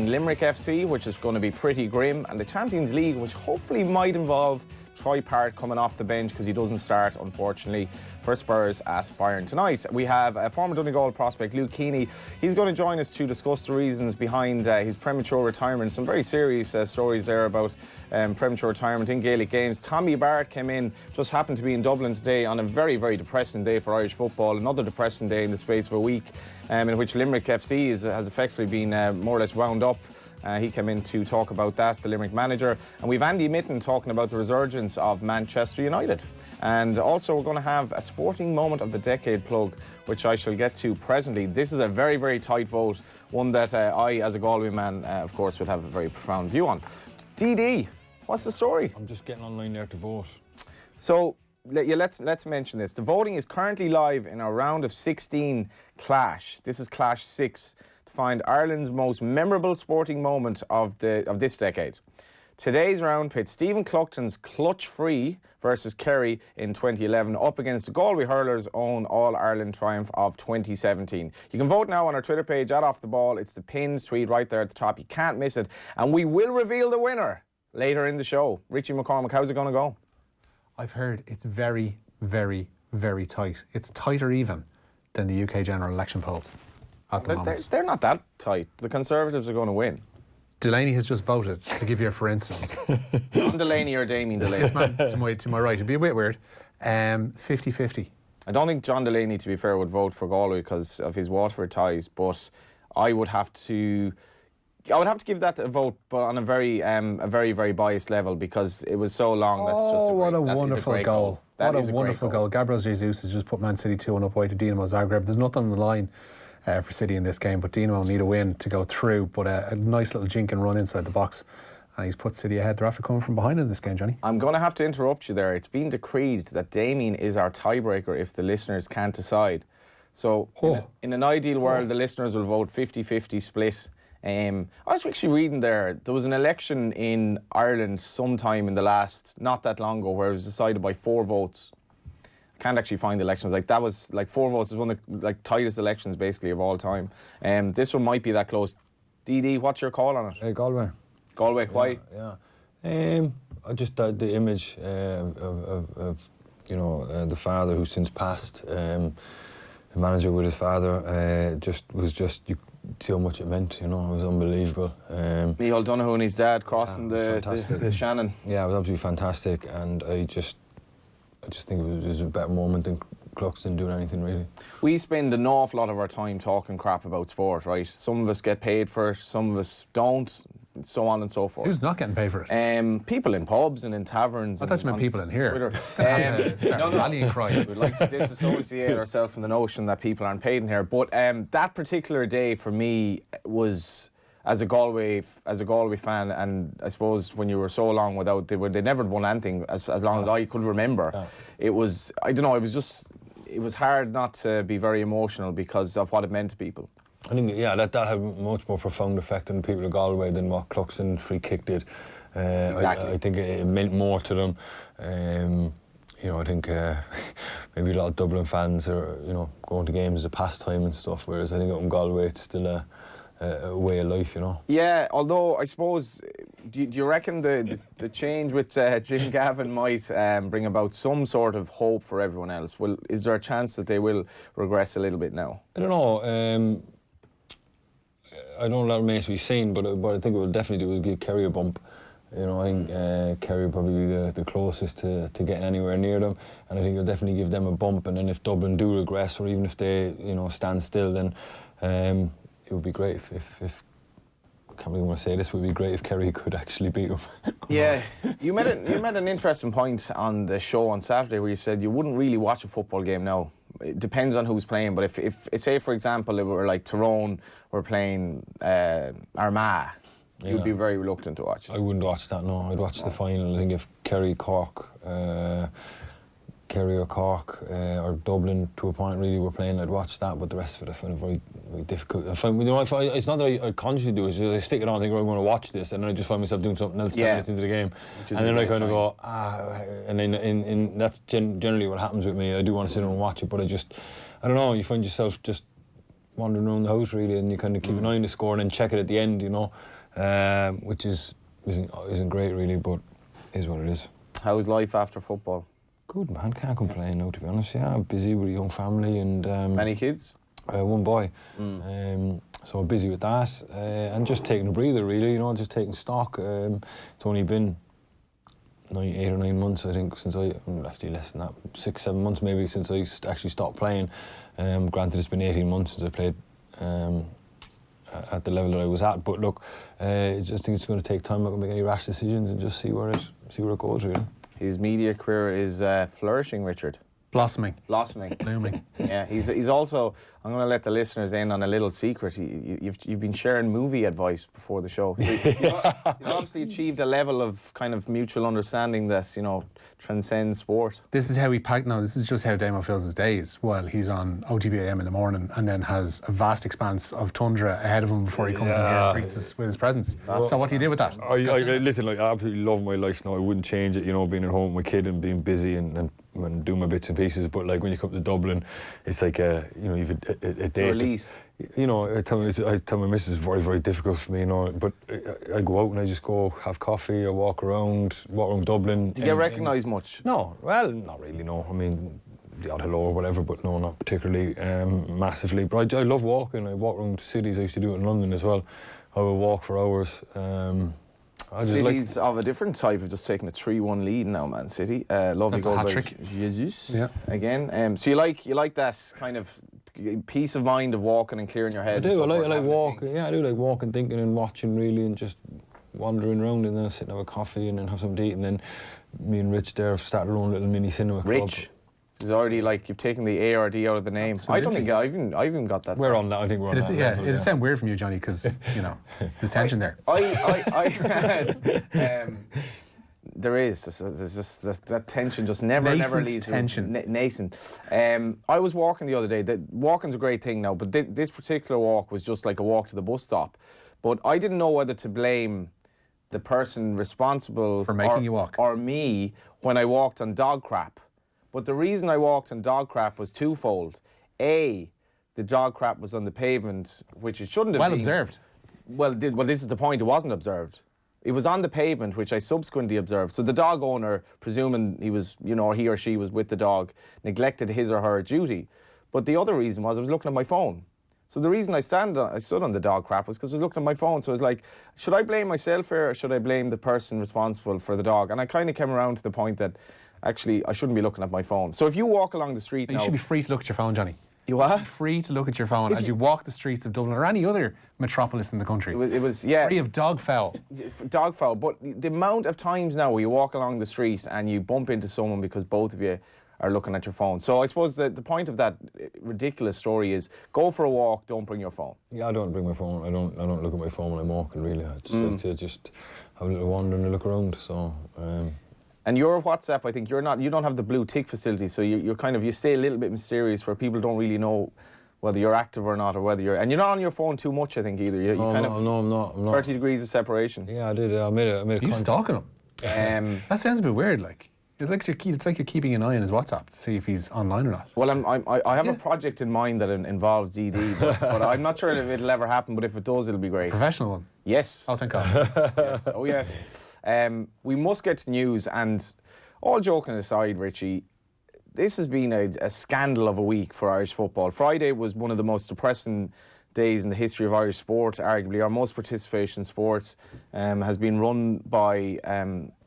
Limerick FC, which is going to be pretty grim, and the Champions League, which hopefully might involve Troy Parrott coming off the bench because he doesn't start, unfortunately, for Spurs at Bayern tonight. We have a former Donegal prospect, Luke Keaney. He's going to join us to discuss the reasons behind his premature retirement. Some very serious stories there about premature retirement in Gaelic games. Tommy Barrett came in, just happened to be in Dublin today on a very, very depressing day for Irish football. Another depressing day in the space of a week in which Limerick FC has effectively been more or less wound up. He came in to talk about that, the Limerick manager. And we've Andy Mitten talking about the resurgence of Manchester United. And also we're going to have a sporting moment of the decade plug, which I shall get to presently. This is a very, very tight vote, one that I, as a Galway man, of course, would have a very profound view on. DD, what's the story? I'm just getting online there to vote. So, yeah, let's mention this. The voting is currently live in our round of 16 clash. This is clash 6. Find Ireland's most memorable sporting moment of this decade. Today's round pits Stephen Cluchton's clutch free versus Kerry in 2011 up against the Galway hurlers' own All-Ireland triumph of 2017. You can vote now on our Twitter page at Off The Ball. It's the pinned tweet right there at the top. You can't miss it. And we will reveal the winner later in the show. Richie McCormack, how's it going to go? I've heard it's very, very, very tight. It's tighter even than the UK general election polls. They're not that tight. The Conservatives are going to win. Delaney has just voted, to give you a for instance. John Delaney or Damien Delaney? This man to my right. It'd be a bit weird. 50-50. I don't think John Delaney, to be fair, would vote for Galway because of his Waterford ties, but I would have to give that a vote, but on a very, very biased level because it was so long. What a wonderful goal. What a wonderful goal. Gabriel Jesus has just put Man City 2-1 up away to Dinamo Zagreb. There's nothing on the line for City in this game, but Dinamo need a win to go through, but a nice little jink and run inside the box, and he's put City ahead. They're after coming from behind in this game, Johnny. I'm going to have to interrupt you there. It's been decreed that Damien is our tiebreaker if the listeners can't decide. So in an ideal world, the listeners will vote 50-50 split. I was actually reading there was an election in Ireland sometime in the last, not that long ago, where it was decided by 4 votes. Can't actually find the elections. Like, that was like 4 votes is one of the tightest elections basically of all time. This one might be that close. DD, what's your call on it? Galway. Galway, why? Yeah. I just the image of the father who's since passed, the manager with his father, you see how much it meant. It was unbelievable. Micheál Donoghue and his dad crossing the Shannon. Yeah, it was absolutely fantastic, and I just think it was a better moment than Cluxton doing anything, really. We spend an awful lot of our time talking crap about sport, right? Some of us get paid for it, some of us don't, so on and so forth. Who's not getting paid for it? People in pubs and in taverns. I thought you meant people in here. No. Rallying cry. We'd like to disassociate ourselves from the notion that people aren't paid in here. But that particular day for me was, as a Galway fan, and I suppose when you were so long without, they never won anything as long as I could remember. It was, I don't know, it was hard not to be very emotional because of what it meant to people. I think, that had a much more profound effect on people of Galway than what Cluxton free kick did. Exactly. I think it meant more to them. I think maybe a lot of Dublin fans are, going to games as a pastime and stuff, whereas I think out in Galway it's still a way of life, Yeah, although I suppose, do you reckon the change with Jim Gavin might bring about some sort of hope for everyone else? Is there a chance that they will regress a little bit now? I don't know. I don't know, that remains to be seen, but I think it will definitely give Kerry a bump. I think Kerry will probably be the closest to getting anywhere near them, and I think it'll definitely give them a bump. And then if Dublin do regress, or even if they stand still, then it would be great if I can't really want to say this, it would be great if Kerry could actually beat them. Yeah, you made an interesting point on the show on Saturday where you said you wouldn't really watch a football game now. It depends on who's playing, but if say for example it were like Tyrone were playing Armagh, you'd be very reluctant to watch it. I wouldn't watch that, no. I'd watch the final. I think if Kerry or Cork or Dublin to a point really were playing, I'd watch that, but the rest of it I find it very, very difficult. It's not that I consciously do it, it's just I stick it on and think, I'm going to watch this, and then I just find myself doing something else 10 minutes into the game, and then I kind of go, and then that's generally what happens with me. I do want to sit down and watch it, but I don't know, you find yourself just wandering around the house really, and you kind of keep an eye on the score and then check it at the end, you know, which isn't great really, but is what it is. How's life after football? Good man, can't complain now, to be honest. Yeah, I'm busy with a young family and Many kids? one boy. So I'm busy with that and just taking a breather really, you know, just taking stock. It's only been 8 or 9 months, I think, since actually less than that, 6, 7 months maybe, since I actually stopped playing. Granted, it's been 18 months since I played at the level that I was at, but look, I just think it's going to take time. I'm not going to make any rash decisions and just see where it goes, really. His media career is flourishing, Richard. Blossoming. Blooming. Yeah, he's also, I'm going to let the listeners in on a little secret. You've been sharing movie advice before the show. So you've obviously achieved a level of kind of mutual understanding that, you know, transcends sport. This is how this is just how Damien fills his days while he's on OTBAM in the morning and then has a vast expanse of tundra ahead of him before he comes in here and greets us with his presence. So what do you do with that? Listen, like, I absolutely love my life now. I wouldn't change it, you know, being at home with my kid and being busy and doing my bits and pieces, but like when you come to Dublin, it's like you know, you've a day. Release. You know, I tell my missus it's very, very difficult for me, you know, but I go out and I just go have coffee or walk around Dublin. Do you get recognised much? No, well, not really, no. I mean, the odd hello or whatever, but no, not particularly massively. But I love walking. I walk around cities. I used to do it in London as well. I would walk for hours. City's of a different type of just taking a 3-1 lead now, Man City. Lovely goal by Jesus again. So you like that kind of peace of mind of walking and clearing your head? I do. I like walking. Yeah, I do like walking, thinking and watching really, and just wandering around and then sitting have a coffee and then have something to eat, and then me and Rich there have started our own little mini cinema club. Rich. It's already like you've taken the ARD out of the name. Absolutely. I don't think I even got that. We're on that. I think we're on that. Yeah, it'd sound weird from you, Johnny, because you know there's tension there. There is. There's just that tension just never leaves. Nascent. I was walking the other day. Walking's a great thing now, but this particular walk was just like a walk to the bus stop. But I didn't know whether to blame the person responsible for making you walk or me when I walked on dog crap. But the reason I walked on dog crap was twofold. A, the dog crap was on the pavement, which it shouldn't have been. Well observed. Well, this is the point. It wasn't observed. It was on the pavement, which I subsequently observed. So the dog owner, presuming he was, you know, or he or she was with the dog, neglected his or her duty. But the other reason was I was looking at my phone. So the reason I stood on the dog crap was because I was looking at my phone. So I was like, should I blame myself here or should I blame the person responsible for the dog? And I kind of came around to the point that actually I shouldn't be looking at my phone. So if you walk along the street now... You should be free to look at your phone, Johnny. You what? Free to look at your phone as you walk the streets of Dublin or any other metropolis in the country. It was yeah. Free of dog foul. Dog foul. But the amount of times now where you walk along the street and you bump into someone because both of you are looking at your phone. So I suppose the point of that ridiculous story is go for a walk, don't bring your phone. Yeah, I don't bring my phone. I don't look at my phone when I'm walking, really. I just like to just have a little wander and a look around. So. And your WhatsApp, I think you don't have the blue tick facility, so you stay a little bit mysterious where people don't really know whether you're active or not, or whether and you're not on your phone too much, I think, either. No, I'm not. 30 degrees of separation. Yeah, I did. I made a You stalking him? That sounds a bit weird, like. It's like you're keeping an eye on his WhatsApp to see if he's online or not. Well, I have a project in mind that involves DD, but I'm not sure if it'll ever happen, but if it does, it'll be great. Professional one? Yes. Oh, thank God. Yes. Oh, yes. We must get to news, and all joking aside, Richie, this has been a scandal of a week for Irish football. Friday was one of the most depressing days in the history of Irish sport, arguably. Our most participation sport has been run by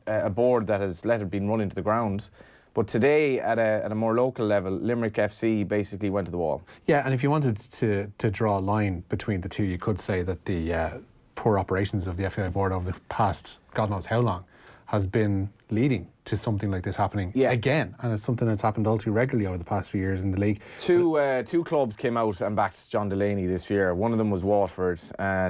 a board that has let it been run into the ground. But today, at a more local level, Limerick FC basically went to the wall. Yeah, and if you wanted to draw a line between the two, you could say that the poor operations of the FAI board over the past, God knows how long, has been leading to something like this happening again, and it's something that's happened all too regularly over the past few years in the league. Two clubs came out and backed John Delaney this year. One of them was Waterford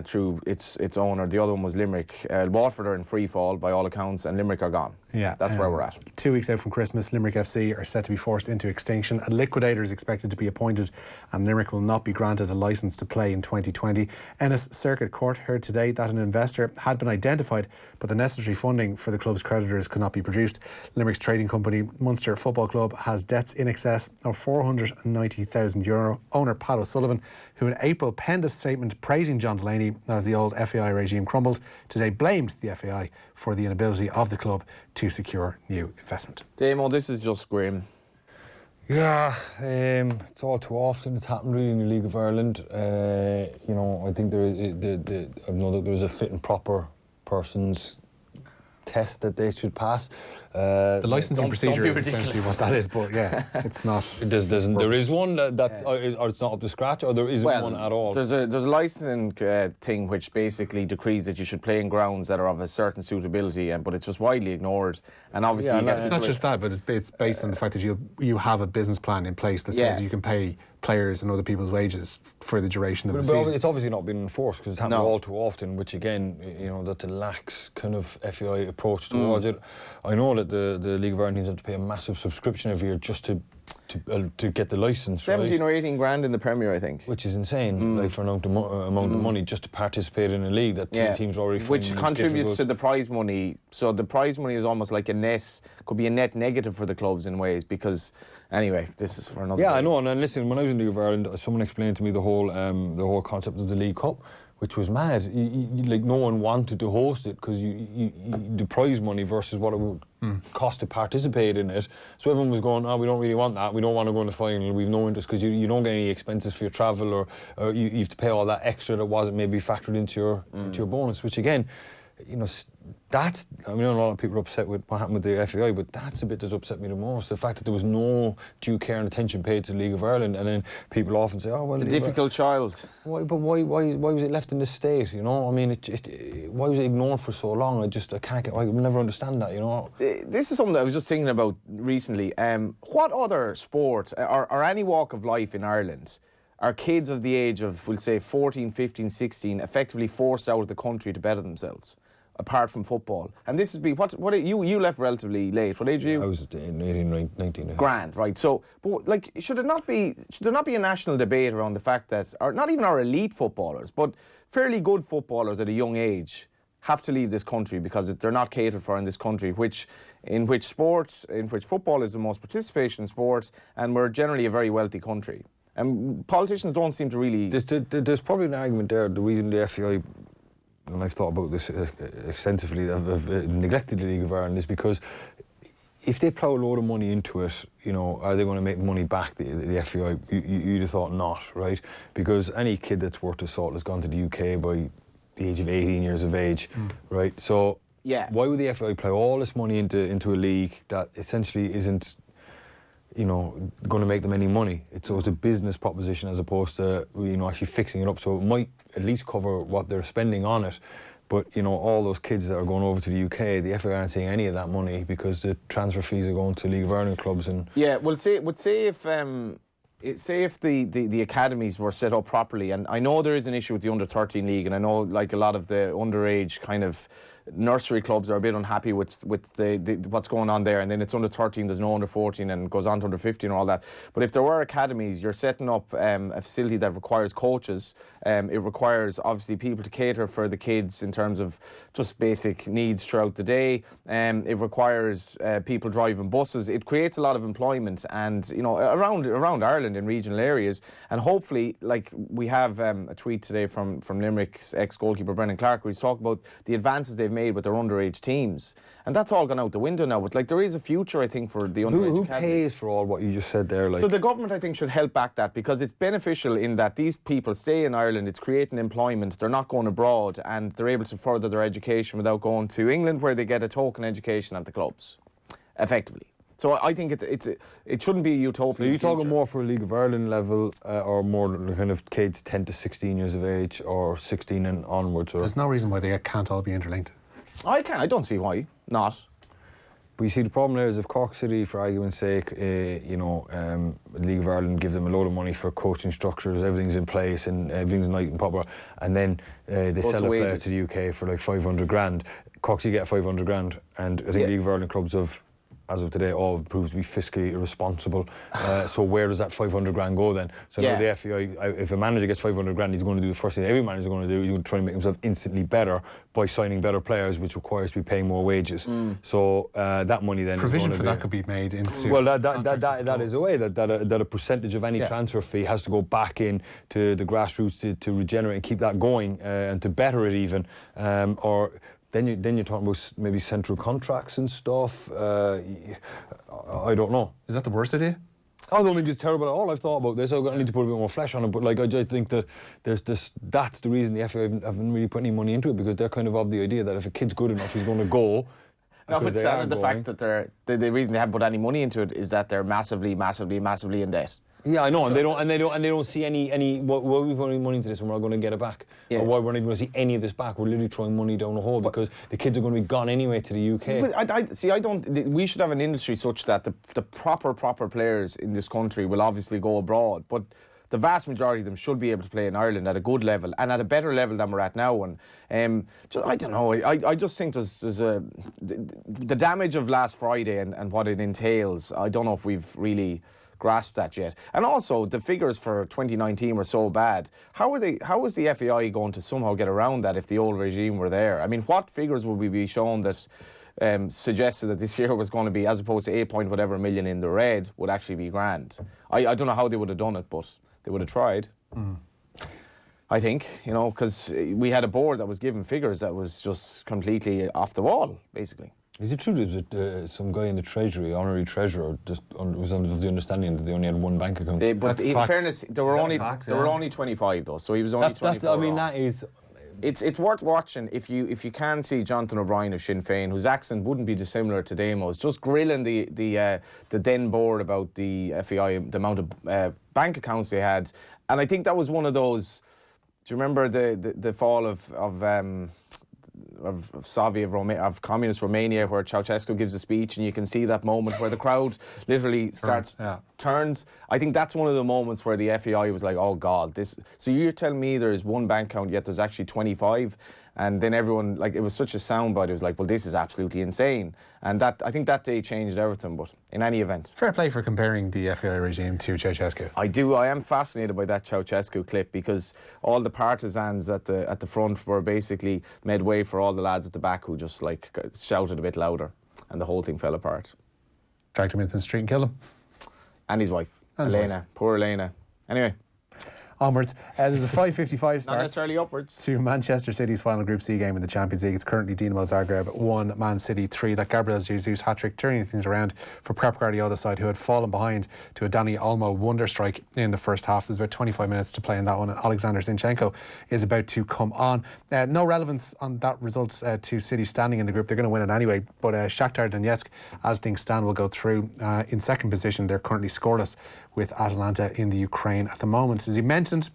through its owner. The other one was Limerick. Waterford are in free fall by all accounts, and Limerick are gone. Yeah, that's where we're at. 2 weeks out from Christmas, Limerick FC are set to be forced into extinction. A liquidator is expected to be appointed, and Limerick will not be granted a licence to play in 2020. Ennis Circuit Court heard today that an investor had been identified, but the necessary funding for the club's creditors could not not be produced. Limerick's trading company, Munster Football Club, has debts in excess of €490,000. Owner Pat O'Sullivan, who in April penned a statement praising John Delaney as the old FAI regime crumbled, today blamed the FAI for the inability of the club to secure new investment. Damo, this is just grim. Yeah, it's all too often. It's happened really in the League of Ireland. I think I know that there's a fit and proper person's test that they should pass. The licensing procedure is essentially what that is, but yeah, it's not. There is one or it's not up to scratch, or there isn't one at all. There's a licensing thing which basically decrees that you should play in grounds that are of a certain suitability, but it's just widely ignored. And obviously, it's not just that, but it's based on the fact that you have a business plan in place that says you can pay players and other people's wages for the duration of the season. It's obviously not been enforced because it's happened all too often, which again, that's a lax kind of FAI approach towards it. I know that the League of Ireland needs to pay a massive subscription every year just to get the licence. 17 or 18 grand in the Premier, I think. Which is insane, like for an amount of money just to participate in a league that teams are already. Which contributes to the prize money. So the prize money is almost like could be a net negative for the clubs in ways because. Anyway, this is for another. Yeah, day. I know. And listen, when I was in the League of Ireland, someone explained to me the whole concept of the League Cup, which was mad. Like no one wanted to host it because the prize money versus what it would cost to participate in it. So everyone was going, we don't really want that. We don't want to go in the final. We've no interest because you don't get any expenses for your travel or you have to pay all that extra that wasn't maybe factored into your bonus. Which again, I mean, a lot of people are upset with what happened with the FAI, but that's the bit that's upset me the most. The fact that there was no due care and attention paid to the League of Ireland, and then people often say, "Oh, well, the difficult child." Why was it left in this state? I mean, why was it ignored for so long? I will never understand that. This is something that I was just thinking about recently. What other sport or any walk of life in Ireland are kids of the age of, we'll say, 14, 15, 16, effectively forced out of the country to better themselves? Apart from football, and this has been you left relatively late. What age are you? I was 18, 19. Grand, right? So, but should there not be a national debate around the fact that, or not even our elite footballers, but fairly good footballers at a young age have to leave this country because they're not catered for in this country, in which football is the most participation sport, and we're generally a very wealthy country, and politicians don't seem to really. There's probably an argument there. The reason the FAI. And I've thought about this extensively, have neglected the League of Ireland is because if they plough a load of money into it, are they going to make money back, the FAI? You'd have thought not, right? Because any kid that's worth his salt has gone to the UK by the age of 18 years of age, right? So why would the FAI plough all this money into a league that essentially isn't going to make them any money? So it's a business proposition as opposed to actually fixing it up. So it might at least cover what they're spending on it. But all those kids that are going over to the UK, the FA aren't seeing any of that money because the transfer fees are going to League of Ireland clubs. And say if the academies were set up properly, and I know there is an issue with the under-13 league, and I know like a lot of the underage kind of nursery clubs are a bit unhappy with the what's going on there, and then it's under 13, there's no under 14, and it goes on to under 15 and all that. But if there were academies, you're setting up a facility that requires coaches. It requires obviously people to cater for the kids in terms of just basic needs throughout the day. It requires people driving buses. It creates a lot of employment, and around Ireland in regional areas. And hopefully, like we have a tweet today from Limerick's ex-goalkeeper Brendan Clark, where he's talked about the advances they've made with their underage teams, and that's all gone out the window now. But there is a future, I think, for the underage who academies. pays for all what you just said there? So the government, I think, should help back that, because it's beneficial in that these people stay in Ireland. It's creating employment. They're not going abroad, and they're able to further their education without going to England, where they get a token education at the clubs, effectively. So I think it shouldn't be a utopia. So are you talking more for a League of Ireland level, or more the kind of kids 10 to 16 years of age, or 16 and onwards? Or? There's no reason why they can't all be interlinked. I don't see why not. But you see, the problem there is if Cork City, for argument's sake, the League of Ireland give them a load of money for coaching structures, everything's in place and everything's nice and proper, and then they sell a player to the UK for like 500 grand. Cork City get 500 grand, and I think League of Ireland clubs have as of today, proves to be fiscally irresponsible. So where does that 500 grand go then? So now the FAI, if a manager gets 500 grand, he's going to do the first thing every manager is going to do. He's going to try and make himself instantly better by signing better players, which requires to be paying more wages. So that money then provision is for that could be made into. Well, that is a way that a percentage of any transfer fee has to go back in to the grassroots to regenerate and keep that going and to better it even, or. Then you're talking about maybe central contracts and stuff. I don't know. Is that the worst idea? I don't think it's terrible at all. I've thought about this. I need to put a bit more flesh on it. But like, I just think that that's the reason the FA haven't really put any money into it, because they're kind of the idea that if a kid's good enough, he's going to go. No, but the fact that the reason they haven't put any money into it is that they're massively in debt. Yeah, I know, and they don't see any. Why are we putting money into this and we're not going to get it back? Yeah. Or why we're not even going to see any of this back? We're literally throwing money down the hole because the kids are going to be gone anyway to the UK. But I don't. We should have an industry such that the proper players in this country will obviously go abroad, but the vast majority of them should be able to play in Ireland at a good level and at a better level than we're at now. And I don't know. I just think there's the damage of last Friday and what it entails. I don't know if we've really grasped that yet. And also the figures for 2019 were so bad. How was the FAI going to somehow get around that if the old regime were there? I mean, what figures would we be shown that suggested that this year was going to be, as opposed to 8 point whatever million in the red, would actually be grand? I don't know how they would have done it, but they would have tried. I think, because we had a board that was given figures that was just completely off the wall, basically. Is it true that some guy in the Treasury, honorary treasurer, was under the understanding that they only had one bank account? But in fairness, there were only 25 though, so he was only 24. I mean, that is. It's worth watching if you can see Jonathan O'Brien of Sinn Féin, whose accent wouldn't be dissimilar to Damo's, just grilling the then board about the FAI, the amount of bank accounts they had, and I think that was one of those. Do you remember the fall of communist Romania, where Ceausescu gives a speech and you can see that moment where the crowd literally turns. I think that's one of the moments where the FAI was like, oh God, this. So you're telling me there's one bank account yet there's actually 25, and then everyone, like, it was such a soundbite. It was like, well, this is absolutely insane. And I think that day changed everything. But in any event, fair play for comparing the FAI regime to Ceausescu. I am fascinated by that Ceausescu clip, because all the partisans at the front were basically made way for all the lads at the back who just like shouted a bit louder, and the whole thing fell apart. Dragged him into the street and killed him. And his wife, Elena. Poor Elena. Anyway. Onwards. There's a 5:55 start. Not necessarily upwards. To Manchester City's final Group C game in the Champions League. It's currently Dinamo Zagreb 1, Man City 3. That Gabriel Jesus hat-trick turning things around for Pep Guardiola's side, who had fallen behind to a Dani Olmo wonder strike in the first half. There's about 25 minutes to play in that one, and Alexander Zinchenko is about to come on. No relevance on that result to City standing in the group. They're going to win it anyway, but Shakhtar Donetsk, as things stand, will go through. In second position, they're currently scoreless with Atalanta in the Ukraine at the moment. As he mentioned,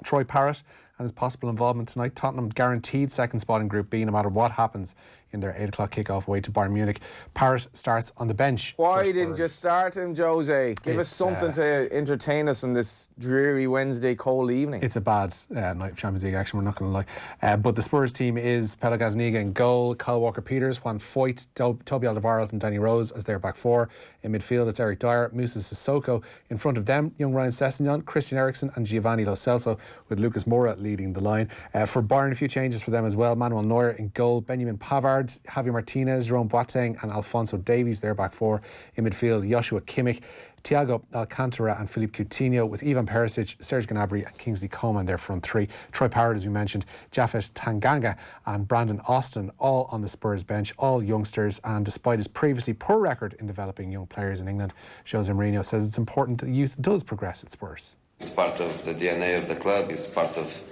Troy Parrott and his possible involvement tonight. Tottenham guaranteed second spot in Group B no matter what happens in their 8 o'clock kickoff away to Bayern Munich. Parrott starts on the bench. Why didn't you start him, Jose? Give us something to entertain us on this dreary Wednesday cold evening. It's a bad night of Champions League action, we're not going to lie. But the Spurs team is Pelo Gazniga in goal, Kyle Walker-Peters, Juan Foyt, Toby Alderweireld and Danny Rose as their back four. In midfield, it's Eric Dyer, Moussa Sissoko. In front of them, young Ryan Sessegnon, Christian Eriksen and Giovanni Lo Celso, with Lucas Moura leading the line. For Bayern, a few changes for them as well. Manuel Neuer in goal, Benjamin Pavard, Javi Martinez, Jerome Boateng and Alphonso Davies, their back four. In midfield, Joshua Kimmich, Thiago Alcantara and Philippe Coutinho, with Ivan Perisic, Serge Gnabry and Kingsley Coman their front three. Troy Parrott, as we mentioned, Japheth Tanganga and Brandon Austin, all on the Spurs bench, all youngsters. And despite his previously poor record in developing young players in England, Jose Mourinho says it's important that youth does progress at Spurs. It's part of the DNA of the club, it's part of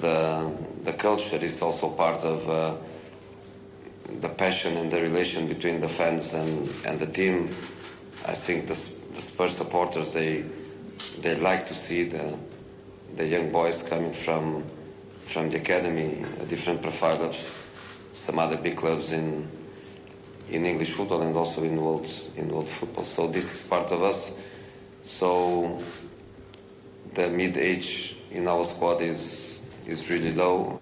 the culture, it's also part of the passion and the relation between the fans and the team. I think the Spurs supporters, they like to see the young boys coming from the academy, a different profile of some other big clubs in English football and also in world football. So this is part of us. So the mid-age in our squad is really low.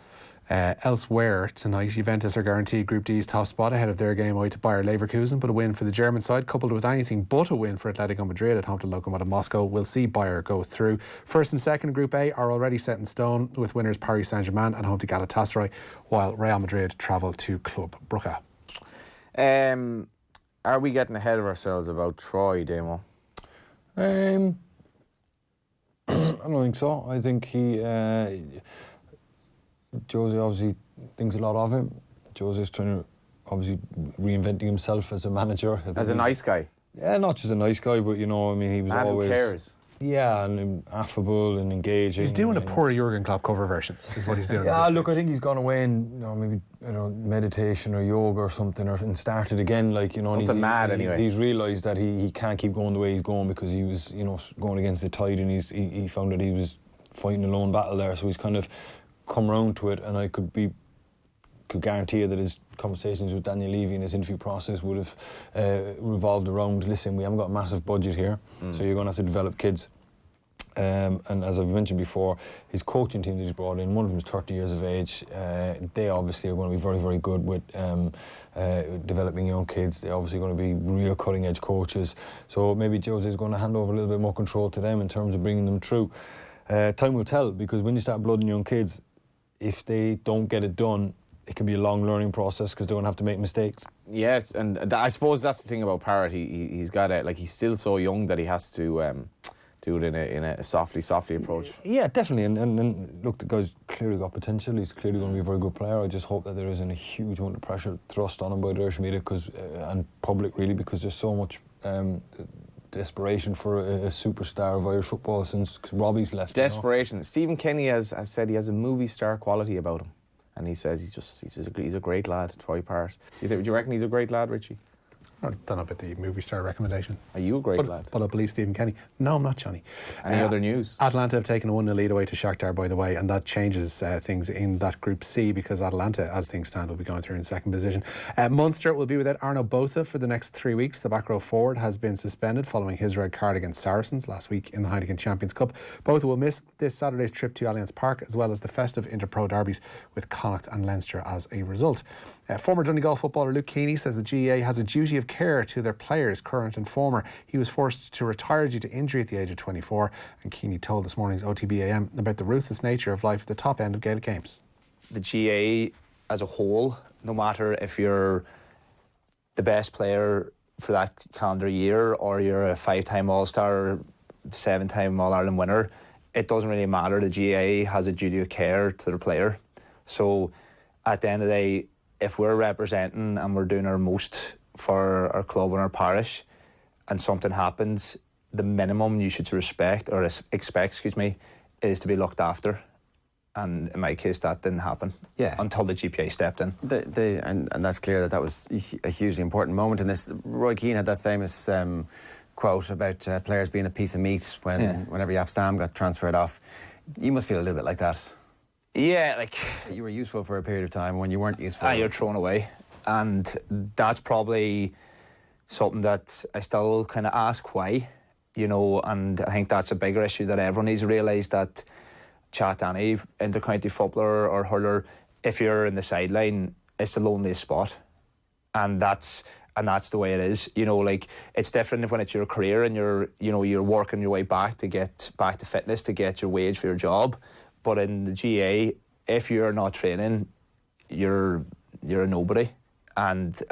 Elsewhere tonight, Juventus are guaranteed Group D's top spot ahead of their game away to Bayer Leverkusen, but a win for the German side, coupled with anything but a win for Atletico Madrid at home to Lokomotiv Moscow, will see Bayer go through. First and second in Group A are already set in stone, with winners Paris Saint-Germain at home to Galatasaray, while Real Madrid travel to Club Brugge. Are we getting ahead of ourselves about Troy, Damo? I don't think so. I think Jose obviously thinks a lot of him. Jose's trying to obviously reinventing himself as a manager. As a nice guy? Yeah, not just a nice guy, but he was always... who cares? Yeah, and affable and engaging. He's doing a poor Jurgen Klopp cover version, is what he's doing. Yeah, look, I think he's gone away and maybe meditation or yoga or something, and started again. Something mad anyway. He's realised that he can't keep going the way he's going because he was going against the tide, and he found that he was fighting a lone battle there. So he's kind of come round to it, and I could guarantee you that his conversations with Daniel Levy and his interview process would have revolved around, listen, we haven't got a massive budget here, so you're going to have to develop kids. And as I've mentioned before, his coaching team that he's brought in, one of them is 30 years of age. They obviously are going to be very, very good with developing young kids. They're obviously going to be real cutting-edge coaches. So maybe Jose's going to hand over a little bit more control to them in terms of bringing them through. Time will tell, because when you start blooding young kids, if they don't get it done, it can be a long learning process because they're going to have to make mistakes. Yes, and I suppose that's the thing about Parrott. He's got he's still so young that he has to do it in a softly approach. Yeah, definitely. And look, the guy's clearly got potential. He's clearly going to be a very good player. I just hope that there isn't a huge amount of pressure thrust on him by the Irish media and public, really, because there's so much desperation for a superstar of Irish football since Robbie's left. Desperation. Stephen Kenny has said he has a movie star quality about him. And he says he's a great lad, Troy Parrott. Do you reckon he's a great lad, Richie? I don't know about the movie star recommendation. Are you a great lad? But I believe Stephen Kenny. No, I'm not, Johnny. Any other news? Atlanta have taken a 1-0 lead away to Shakhtar, by the way, and that changes things in that Group C, because Atlanta, as things stand, will be going through in second position. Munster will be without Arno Botha for the next 3 weeks. The back row forward has been suspended following his red card against Saracens last week in the Heineken Champions Cup. Botha will miss this Saturday's trip to Allianz Park, as well as the festive Inter-Pro derbies with Connacht and Leinster as a result. Former Donegal footballer Luke Keaney says the GAA has a duty of care to their players, current and former. He was forced to retire due to injury at the age of 24, and Keaney told this morning's OTBAM about the ruthless nature of life at the top end of Gaelic games. The GAA as a whole, no matter if you're the best player for that calendar year or you're a 5-time All-Star or 7-time All-Ireland winner, it doesn't really matter. The GAA has a duty of care to their player. So at the end of the day, if we're representing and we're doing our most for our club and our parish, and something happens, the minimum you should expect, is to be looked after. And in my case, that didn't happen. Yeah. Until the GPA stepped in. And that's clear that was a hugely important moment in this. Roy Keane had that famous quote about players being a piece of meat whenever Jaap Stam got transferred off. You must feel a little bit like that. Yeah, like... You were useful for a period of time when you weren't useful. You're thrown away. And that's probably something that I still kind of ask why, and I think that's a bigger issue that everyone needs to realise, that chat any inter-county footballer or hurler, if you're in the sideline, it's the loneliest spot. And that's the way it is. It's different when it's your career and you're working your way back to get back to fitness, to get your wage for your job. But in the GA, if you're not training, you're a nobody, and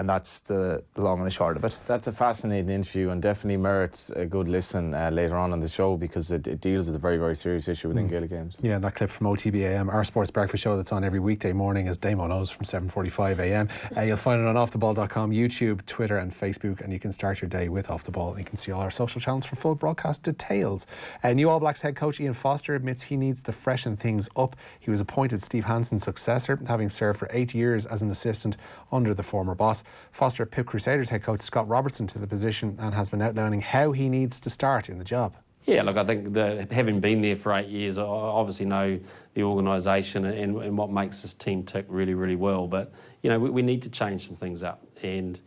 that's the long and the short of it. That's a fascinating interview and definitely merits a good listen later on the show, because it deals with a very, very serious issue within Gaelic games. Yeah, and that clip from OTBAM, our sports breakfast show that's on every weekday morning, as Damo knows, from 7:45am. You'll find it on offtheball.com, YouTube, Twitter and Facebook, and you can start your day with Off the Ball. You can see all our social channels for full broadcast details. New All Blacks head coach Ian Foster admits he needs to freshen things up. He was appointed Steve Hanson's successor, having served for 8 years as an assistant under the former boss. Foster pipped Crusaders head coach Scott Robertson to the position and has been outlining how he needs to start in the job. Yeah, look, I think having been there for 8 years, I obviously know the organisation and what makes this team tick really, really well. But, we need to change some things up. And,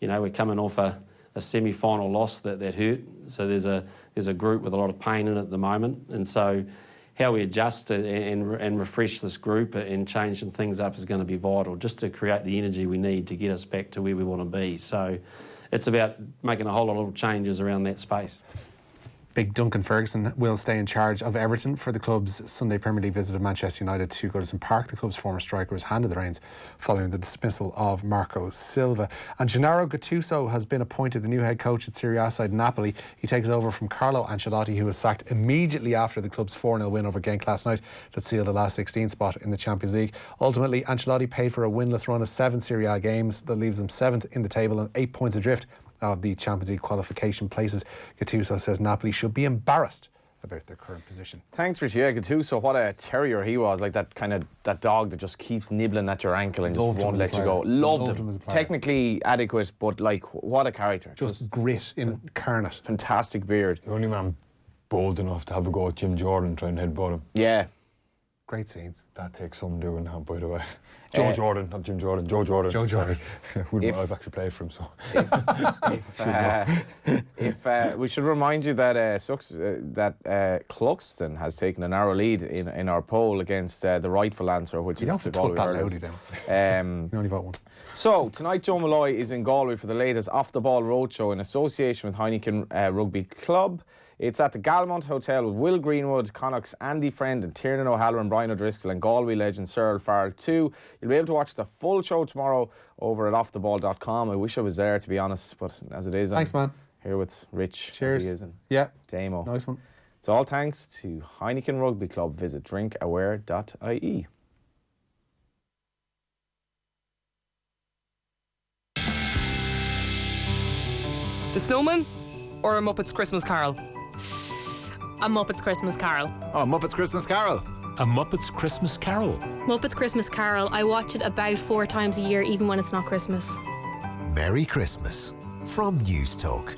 we're coming off a semi-final loss that hurt. So there's a group with a lot of pain in it at the moment. And so how we adjust and refresh this group and change some things up is going to be vital, just to create the energy we need to get us back to where we want to be. So it's about making a whole lot of little changes around that space. Big Duncan Ferguson will stay in charge of Everton for the club's Sunday Premier League visit of Manchester United to Goodison Park. The club's former striker was handed the reins following the dismissal of Marco Silva. And Gennaro Gattuso has been appointed the new head coach at Serie A side Napoli. He takes over from Carlo Ancelotti, who was sacked immediately after the club's 4-0 win over Genk last night that sealed the last 16 spot in the Champions League. Ultimately, Ancelotti paid for a winless run of 7 Serie A games that leaves them 7th in the table and 8 points adrift of the Champions League qualification places. Gattuso says Napoli should be embarrassed about their current position. Thanks, Richie. Yeah, Gattuso, what a terrier he was. Like that dog that just keeps nibbling at your ankle and just won't let you go. Loved him. Technically adequate, but like, what a character. Just grit incarnate. Fantastic beard. The only man bold enough to have a go at Jim Jordan trying to headbutt him. Yeah. Great scenes. That takes some doing now, by the way. Joe Jordan, not Jim Jordan. Joe Jordan. Joe Jordan. I've actually played for him, so. If we should remind you that Cluxton has taken a narrow lead in our poll against the rightful answer, which is the Galway Hurlers. You only vote once. So tonight, Joe Malloy is in Galway for the latest Off the Ball Roadshow in association with Heineken Rugby Club. It's at the Galmont Hotel with Will Greenwood, Connacht's Andy Friend and Tiernan O'Halloran, Brian O'Driscoll and Galway legend Cyril Farrell too. You'll be able to watch the full show tomorrow over at offtheball.com. I wish I was there, to be honest, but as it is, thanks, man. Here with Rich. Cheers. As he is, and yeah. Damo. Nice one. It's all thanks to Heineken Rugby Club. Visit drinkaware.ie. The Snowman or A Muppet's Christmas Carol? A Muppet's Christmas Carol. Oh, Muppet's Christmas Carol. A Muppet's Christmas Carol. Muppet's Christmas Carol. I watch it about 4 times a year, even when it's not Christmas. Merry Christmas from News Talk.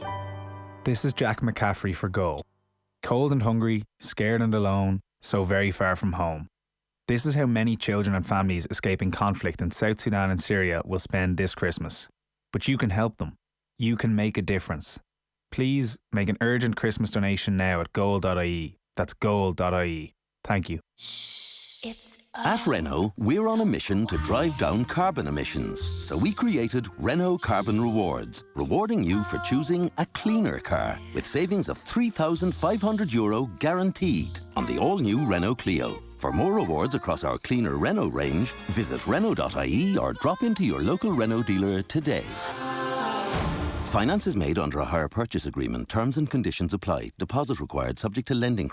This is Jack McCaffrey for Goal. Cold and hungry, scared and alone, so very far from home. This is how many children and families escaping conflict in South Sudan and Syria will spend this Christmas. But you can help them. You can make a difference. Please make an urgent Christmas donation now at goal.ie. That's goal.ie. Thank you. At Renault, we're on a mission to drive down carbon emissions. So we created Renault Carbon Rewards, rewarding you for choosing a cleaner car with savings of €3,500 guaranteed on the all-new Renault Clio. For more rewards across our cleaner Renault range, visit Renault.ie or drop into your local Renault dealer today. Finance is made under a hire purchase agreement. Terms and conditions apply. Deposit required subject to lending